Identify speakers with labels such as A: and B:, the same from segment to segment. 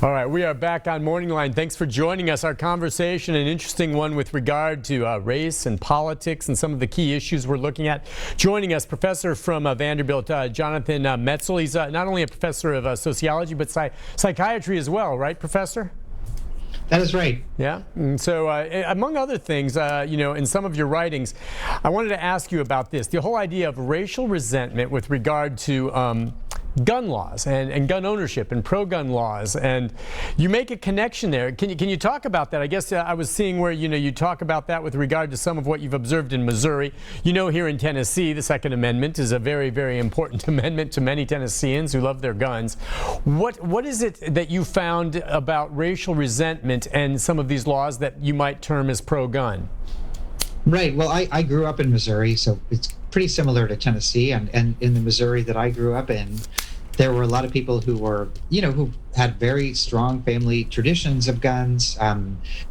A: All right, we are back on MorningLine. Thanks for joining us. Our conversation, an interesting one with regard to race and politics and some of the key issues we're looking at. Joining us, professor from Vanderbilt, Jonathan Metzl. He's not only a professor of sociology, but psychiatry as well, right, Professor?
B: That is right.
A: Yeah. And so among other things, in some of your writings, I wanted to ask you about this, the whole idea of racial resentment with regard to gun laws and gun ownership and pro-gun laws, and you make a connection there. Can you talk about that? I guess I was seeing where you talk about that with regard to some of what you've observed in Missouri. Here in Tennessee, the Second Amendment is a very, very important amendment to many Tennesseans who love their guns. What is it that you found about racial resentment and some of these laws that you might term as pro-gun?
B: Right. Well, I grew up in Missouri, so it's pretty similar to Tennessee. And in the Missouri that I grew up in, there were a lot of people who were, who had very strong family traditions of guns.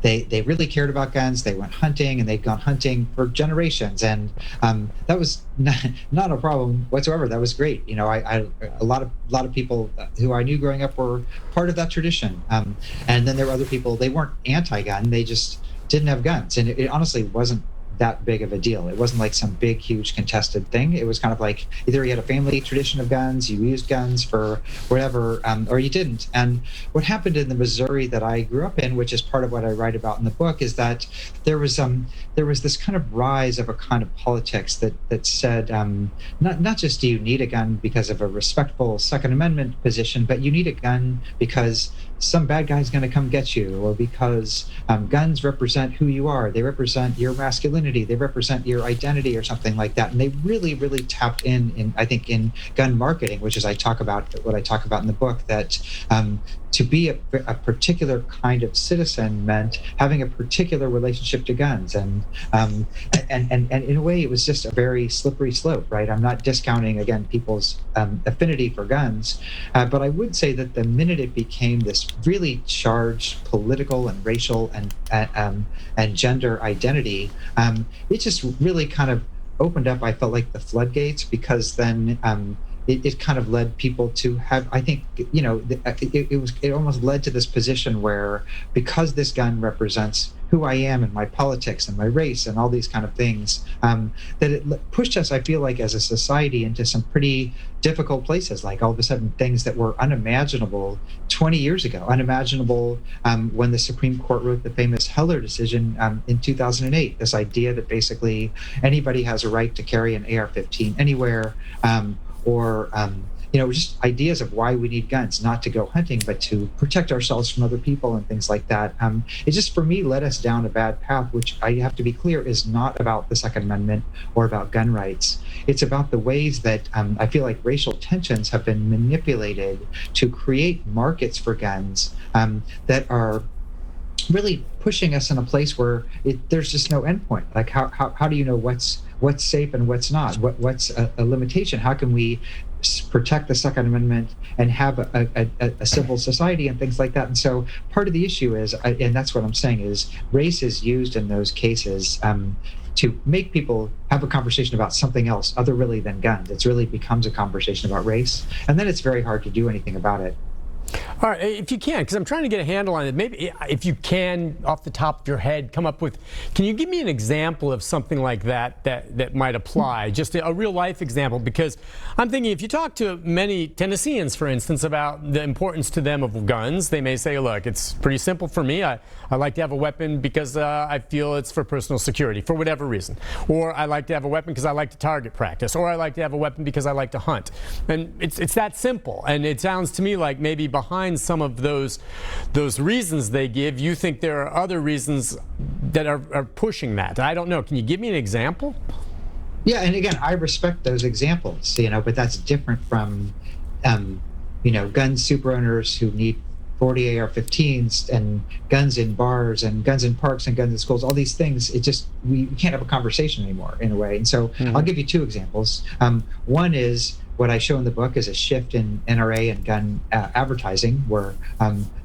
B: They really cared about guns. They went hunting, and they'd gone hunting for generations. And that was not a problem whatsoever. That was great. A lot of people who I knew growing up were part of that tradition. And then there were other people, they weren't anti-gun. They just didn't have guns. And it honestly wasn't that big of a deal. It wasn't like some big, huge contested thing. It was kind of like either you had a family tradition of guns, you used guns for whatever, or you didn't. And what happened in the Missouri that I grew up in, which is part of what I write about in the book, is that there was this kind of rise of a kind of politics that said, not just do you need a gun because of a respectful Second Amendment position, but you need a gun because some bad guy's going to come get you, or because guns represent who you are. They represent your masculinity. They represent your identity, or something like that. And they really, really tapped in I think, in gun marketing, which is what I talk about in the book, that to be a particular kind of citizen meant having a particular relationship to guns. And in a way, it was just a very slippery slope, right? I'm not discounting, again, people's affinity for guns, but I would say that the minute it became this really charged political and racial and gender identity, it just really kind of opened up, I felt like, the floodgates, because then it kind of led people to have, I think, it almost led to this position where, because this gun represents who I am and my politics and my race and all these kind of things, that it pushed us, I feel like, as a society into some pretty difficult places. Like, all of a sudden, things that were unimaginable 20 years ago, unimaginable when the Supreme Court wrote the famous Heller decision in 2008, this idea that basically anybody has a right to carry an AR-15 anywhere, or just ideas of why we need guns, not to go hunting, but to protect ourselves from other people and things like that. It just, for me, led us down a bad path, which, I have to be clear, is not about the Second Amendment or about gun rights. It's about the ways that I feel like racial tensions have been manipulated to create markets for guns that are really pushing us in a place where there's just no endpoint. Like, how do you know what's safe and what's not? What's a limitation? How can we protect the Second Amendment and have a civil society and things like that? And so part of the issue is, and that's what I'm saying, is race is used in those cases to make people have a conversation about something else other really than guns. It really becomes a conversation about race, and then it's very hard to do anything about it.
A: All right, if you can, because I'm trying to get a handle on it, maybe if you can, off the top of your head, can you give me an example of something like that might apply? Just a real life example, because I'm thinking, if you talk to many Tennesseans, for instance, about the importance to them of guns, they may say, look, it's pretty simple for me. I like to have a weapon because I feel it's for personal security, for whatever reason. Or I like to have a weapon because I like to target practice. Or I like to have a weapon because I like to hunt. And it's that simple. And it sounds to me like maybe behind some of those reasons they give, you think there are other reasons that are pushing that. I don't know. Can you give me an example?
B: Yeah, and again, I respect those examples, but that's different from, gun super owners who need 40 AR-15s and guns in bars and guns in parks and guns in schools, all these things. We can't have a conversation anymore, in a way. And so I'll give you two examples. One is, what I show in the book is a shift in NRA and gun advertising, where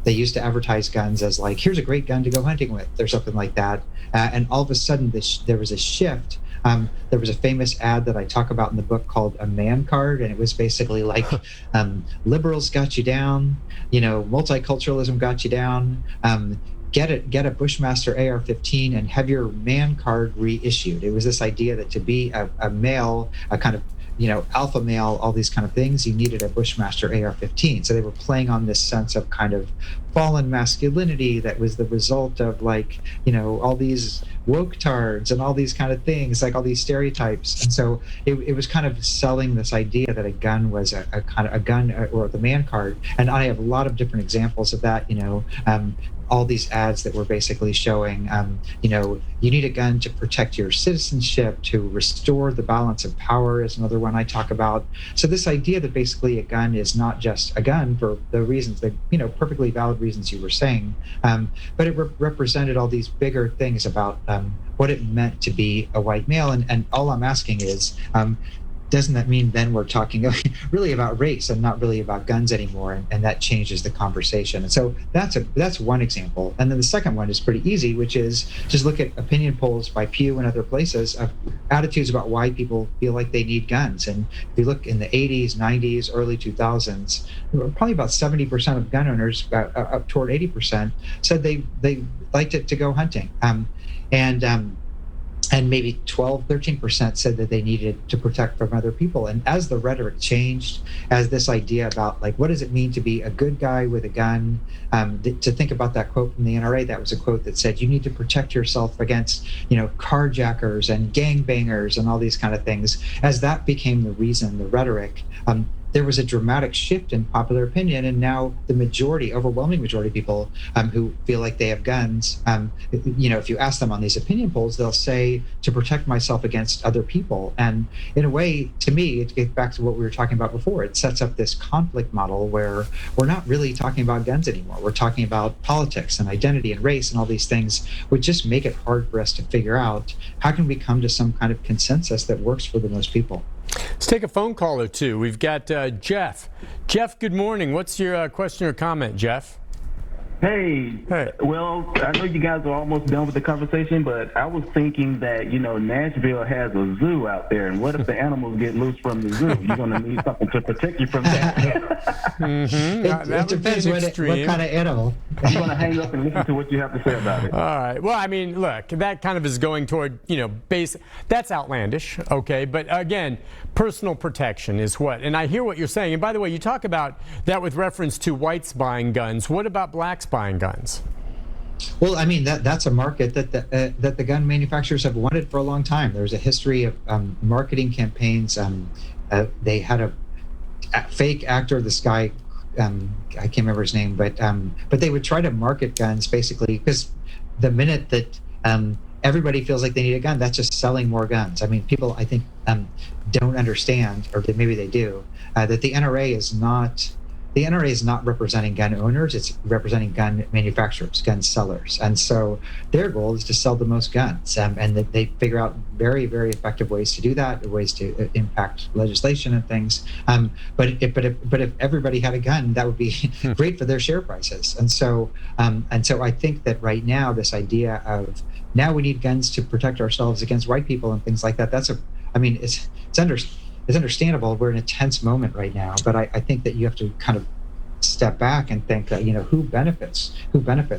B: they used to advertise guns as like, here's a great gun to go hunting with, or something like that. And all of a sudden, there was a shift There was a famous ad that I talk about in the book called a man card, and it was basically like liberals got you down, multiculturalism got you down. Get a Bushmaster AR-15 and have your man card reissued. It was this idea that to be a male, a kind of alpha male, all these kind of things, you needed a Bushmaster AR-15. So they were playing on this sense of kind of fallen masculinity that was the result of all these woke tards and all these kind of things, like all these stereotypes. And so it was kind of selling this idea that a gun was a kind of a gun or the man card. And I have a lot of different examples of that, all these ads that were basically showing, you need a gun to protect your citizenship, to restore the balance of power is another one I talk about. So this idea that basically a gun is not just a gun for the reasons that, perfectly valid reasons you were saying, but it represented all these bigger things about what it meant to be a white male. And all I'm asking is, doesn't that mean then we're talking really about race and not really about guns anymore? And that changes the conversation. And so that's one example. And then the second one is pretty easy, which is just look at opinion polls by Pew and other places of attitudes about why people feel like they need guns. And if you look in the 80s, 90s, early 2000s, probably about 70% of gun owners, up toward 80%, said they liked it to go hunting. And maybe 13% said that they needed to protect from other people. And as the rhetoric changed, as this idea about what does it mean to be a good guy with a gun, to think about that quote from the NRA, that was a quote that said, you need to protect yourself against, carjackers and gangbangers and all these kind of things. As that became the reason, the rhetoric, there was a dramatic shift in popular opinion, and now the overwhelming majority of people who feel like they have guns, if you ask them on these opinion polls, they'll say to protect myself against other people. And in a way, to me, it gets back to what we were talking about before. It sets up this conflict model where we're not really talking about guns anymore. We're talking about politics and identity and race and all these things, which just make it hard for us to figure out how can we come to some kind of consensus that works for the most people.
A: Let's take a phone call or two. We've got Jeff. Jeff, good morning. What's your question or comment, Jeff?
C: Hey. Well, I know you guys are almost done with the conversation, but I was thinking that, Nashville has a zoo out there, and what if the animals get loose from the zoo? You're going to need something to protect you from that.
B: It depends what kind of animal.
C: You're going to hang up and listen to what you have to say about it.
A: All right. Well, I mean, look, that kind of is going toward, that's outlandish, okay? But again, personal protection is what, and I hear what you're saying. And by the way, you talk about that with reference to whites buying guns. What about blacks buying guns?
B: Well, I mean, that's a market that the gun manufacturers have wanted for a long time. There's a history of marketing campaigns. They had a fake actor, this guy, I can't remember his name, but they would try to market guns basically because the minute that everybody feels like they need a gun, that's just selling more guns. I mean, people, I think, don't understand, or maybe they do, that the NRA is not representing gun owners, it's representing gun manufacturers, gun sellers. And so their goal is to sell the most guns. And that they figure out very, very effective ways to do that, ways to impact legislation and things. But if everybody had a gun, that would be great for their share prices. And so I think that right now, this idea of now we need guns to protect ourselves against white people and things like that, it's understandable. We're in a tense moment right now, but I think that you have to kind of step back and think that, who benefits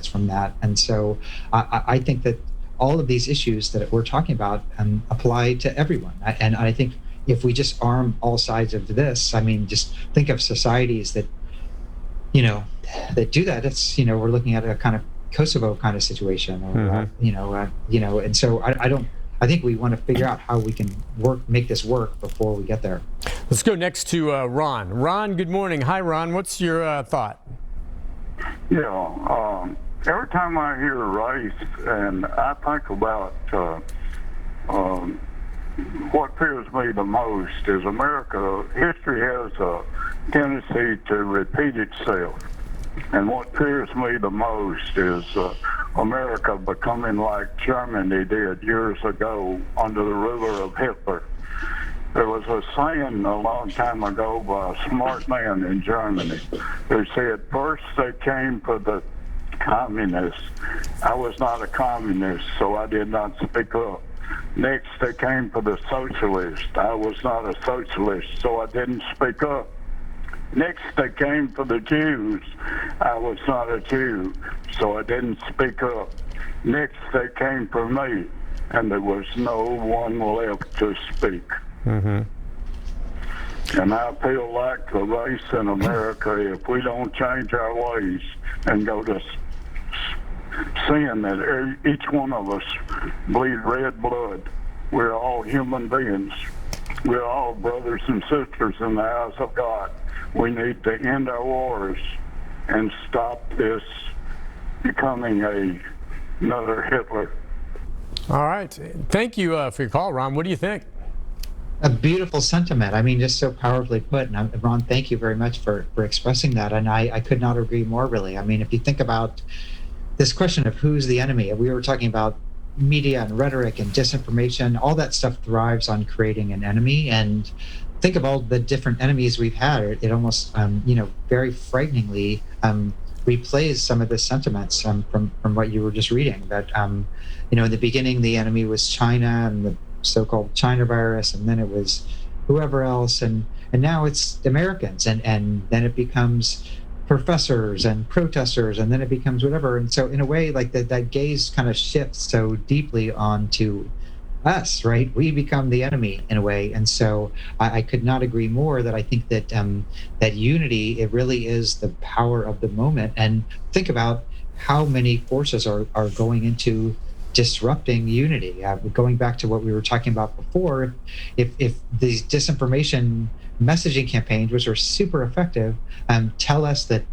B: from that. And so I think that all of these issues that we're talking about apply to everyone. And I think if we just arm all sides of this, I mean, just think of societies that do that. It's, we're looking at a kind of Kosovo kind of situation, or, and so I think we want to figure out how we can make this work before we get there.
A: Let's go next to Ron. Ron, good morning. Hi, Ron. What's your thought?
D: Yeah, every time I hear race, and I think about what fears me the most is America. History has a tendency to repeat itself. And what fears me the most is America becoming like Germany did years ago under the ruler of Hitler. There was a saying a long time ago by a smart man in Germany who said, first they came for the communists. I was not a communist, so I did not speak up. Next, they came for the socialists. I was not a socialist, so I didn't speak up. Next, they came for the Jews. I was not a Jew, so I didn't speak up. Next, they came for me, and there was no one left to speak.
A: Mm-hmm.
D: And I feel like the race in America, if we don't change our ways and go to seeing that each one of us bleed red blood, we're all human beings. We're all brothers and sisters in the eyes of God. We need to end our wars and stop this becoming another Hitler.
A: All right. Thank you for your call, Ron. What do you think?
B: A beautiful sentiment. I mean, just so powerfully put. And Ron, thank you very much for expressing that. And I could not agree more, really. I mean, if you think about this question of who's the enemy, we were talking about media and rhetoric and disinformation, all that stuff thrives on creating an enemy. And think of all the different enemies we've had. It almost, very frighteningly replays some of the sentiments from what you were just reading. That, in the beginning, the enemy was China and the so-called China virus, and then it was whoever else, and now it's Americans, and then it becomes professors and protesters, and then it becomes whatever. And so in a way, like that gaze kind of shifts so deeply onto us, right? We become the enemy in a way. And so I could not agree more that I think that that unity, it really is the power of the moment. And think about how many forces are going into disrupting unity. Going back to what we were talking about before, if these disinformation messaging campaigns, which are super effective, tell us that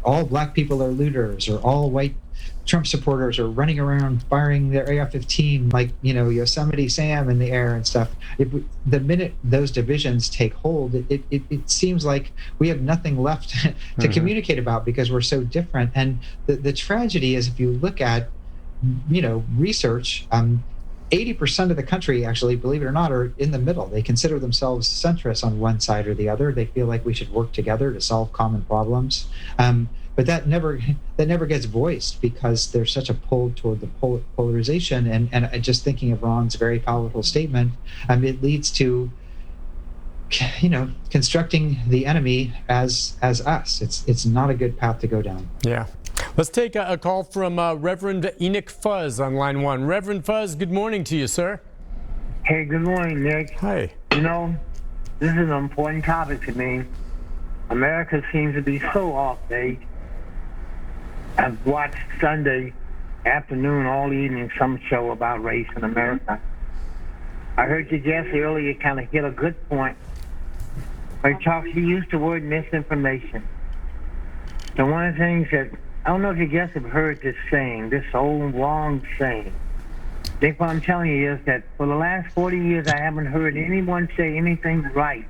B: all black people are looters, or all white Trump supporters are running around firing their AR-15 like Yosemite Sam in the air and stuff. The minute those divisions take hold, it seems like we have nothing left to communicate about, because we're so different. And the tragedy is, if you look at research, 80% of the country, actually, believe it or not, are in the middle. They consider themselves centrists on one side or the other. They feel like we should work together to solve common problems. But that never gets voiced, because there's such a pull toward the polarization. And just thinking of Ron's very powerful statement, it leads to constructing the enemy as us. It's not a good path to go down.
A: Yeah. Let's take a call from Reverend Enoch Fuzz on line 1. Reverend Fuzz, good morning to you, sir.
E: Hey, good morning, Nick.
A: Hi.
E: This is an important topic to me. America seems to be so off base. I've watched Sunday afternoon all evening some show about race in America. I heard your guest earlier kind of hit a good point. He used the word misinformation. So one of the things that, I don't know if you guys have heard this saying, this old long saying. I think what I'm telling you is that for the last 40 years, I haven't heard anyone say anything right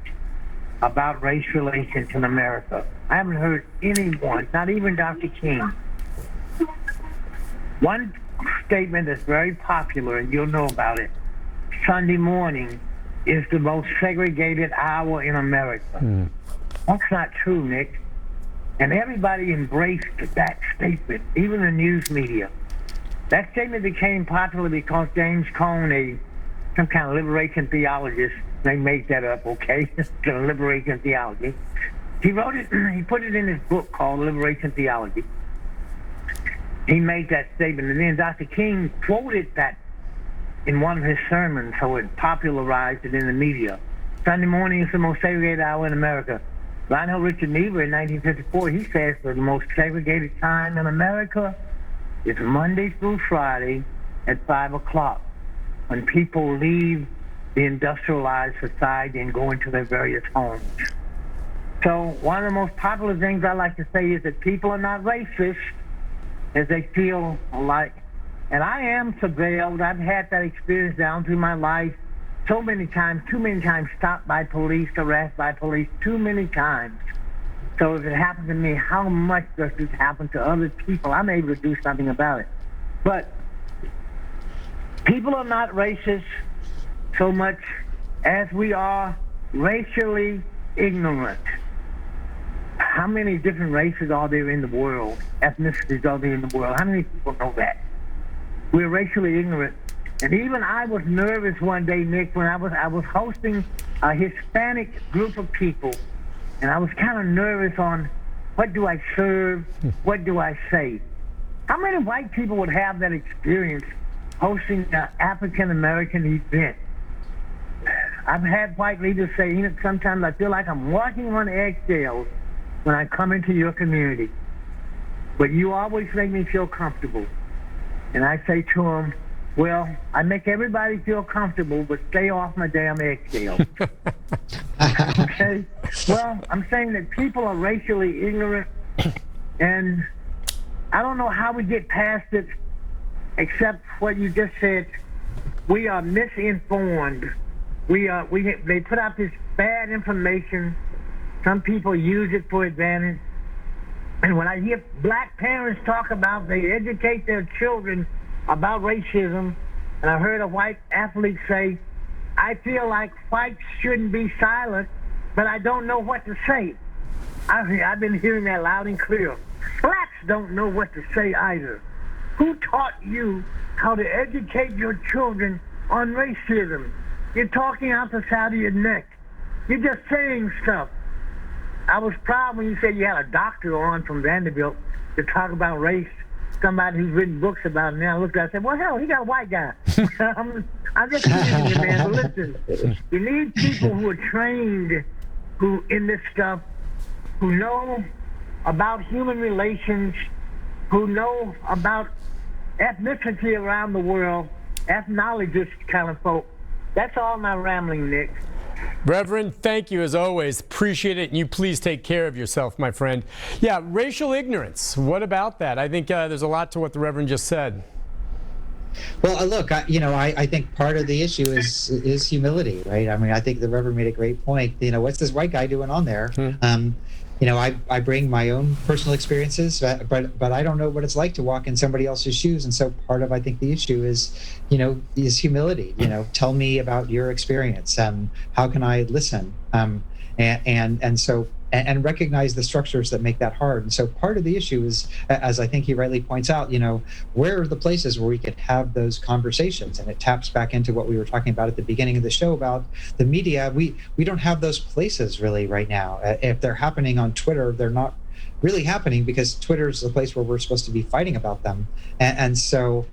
E: about race relations in America. I haven't heard anyone, not even Dr. King. One statement that's very popular, and you'll know about it: Sunday morning is the most segregated hour in America. That's not true, Nick. And everybody embraced that statement, even the news media. That statement became popular because James Cone, some kind of liberation theologist, they made that up, okay? The liberation theology. He wrote it, he put it in his book called Liberation Theology. He made that statement, and then Dr. King quoted that in one of his sermons, so it popularized it in the media. Sunday morning is the most segregated hour in America. Reinhold Richard Niebuhr in 1954, he says the most segregated time in America is Monday through Friday at 5 o'clock, when people leave the industrialized society and go into their various homes. So one of the most popular things I like to say is that people are not racist, as they feel like, and I am surveilled. I've had that experience down through my life so many times, too many times, stopped by police, harassed by police, too many times. So if it happened to me, how much does this happen to other people? I'm able to do something about it. But people are not racist so much as we are racially ignorant. How many different races are there in the world? Ethnicities are there in the world? How many people know that? We're racially ignorant. And even I was nervous one day, Nick, when I was hosting a Hispanic group of people, and I was kind of nervous on what do I serve, what do I say. How many white people would have that experience hosting an African-American event? I've had white leaders say, you know, sometimes I feel like I'm walking on eggshells when I come into your community. But you always make me feel comfortable. And I say to them, well, I make everybody feel comfortable, but stay off my damn eggshells. Okay? Well, I'm saying that people are racially ignorant, and I don't know how we get past it, except what you just said. We are misinformed. They put out this bad information. Some people use it for advantage. And when I hear black parents talk about they educate their children about racism, and I heard a white athlete say, I feel like whites shouldn't be silent, but I don't know what to say. I've been hearing that loud and clear. Blacks don't know what to say either. Who taught you how to educate your children on racism? You're talking out the side of your neck. You're just saying stuff. I was proud when you said you had a doctor on from Vanderbilt to talk about race, somebody who's written books about it. And I looked at it and said, well, hell, he got a white guy. I'm just teasing you, man. But listen, you need people who are trained who in this stuff, who know about human relations, who know about ethnicity around the world, ethnologists kind of folk. That's all my rambling, Nick.
A: Reverend, thank you as always. Appreciate it. And you please take care of yourself, my friend. Yeah, racial ignorance. What about that? I think there's a lot to what the Reverend just said.
B: Well, look, I think part of the issue is humility, right? I mean, I think the Reverend made a great point. You know, what's this white guy doing on there? You know, I bring my own personal experiences, but I don't know what it's like to walk in somebody else's shoes. And so part of, I think, the issue is humility. You know, tell me about your experience. How can I listen? And recognize the structures that make that hard. And so part of the issue is, as I think he rightly points out, where are the places where we could have those conversations? And it taps back into what we were talking about at the beginning of the show about the media. We don't have those places really right now. If they're happening on Twitter, they're not really happening because Twitter is the place where we're supposed to be fighting about them. And so,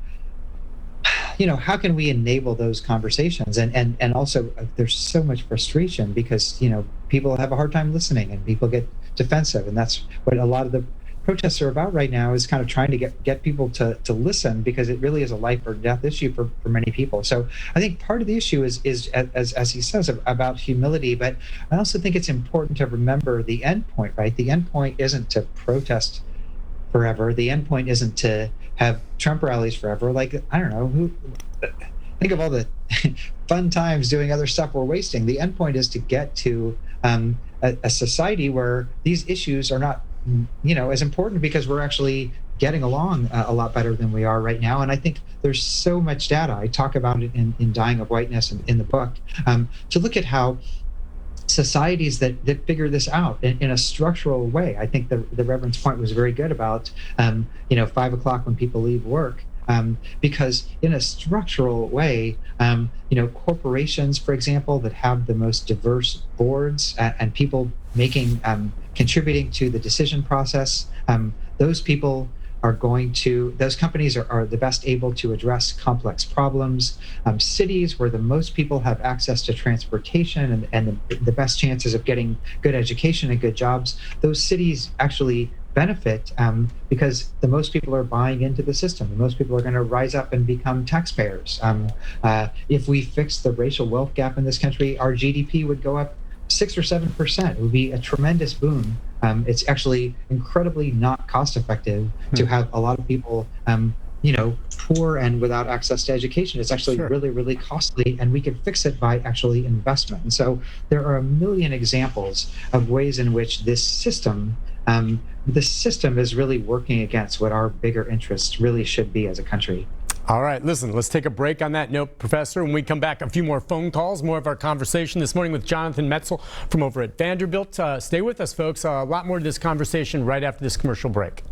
B: how can we enable those conversations? And also there's so much frustration because, people have a hard time listening and people get defensive. And that's what a lot of the protests are about right now, is kind of trying to get people to listen, because it really is a life or death issue for many people. So I think part of the issue is as he says, about humility, but I also think it's important to remember the end point, right? The end point isn't to protest forever. The end point isn't to have Trump rallies forever. Like, I don't know, think of all the fun times doing other stuff we're wasting. The end point is to get to a society where these issues are not, as important, because we're actually getting along a lot better than we are right now. And I think there's so much data. I talk about it in Dying of Whiteness in the book, to look at how societies that figure this out in a structural way. I think the Reverend's point was very good about, 5 o'clock when people leave work. Because in a structural way, corporations, for example, that have the most diverse boards and people contributing to the decision process, those people those companies are the best able to address complex problems. Cities where the most people have access to transportation and the best chances of getting good education and good jobs, those cities actually benefit because the most people are buying into the system. The most people are going to rise up and become taxpayers. If we fix the racial wealth gap in this country, our GDP would go up 6 or 7%. It would be a tremendous boon. It's actually incredibly not cost effective to have a lot of people poor and without access to education. It's actually really, really costly, and we can fix it by actually investment. And so there are a million examples of ways in which this system is really working against what our bigger interests really should be as a country.
A: All right, listen, let's take a break on that note, Professor. When we come back, a few more phone calls, more of our conversation this morning with Jonathan Metzl from over at Vanderbilt. Stay with us, folks. A lot more to this conversation right after this commercial break.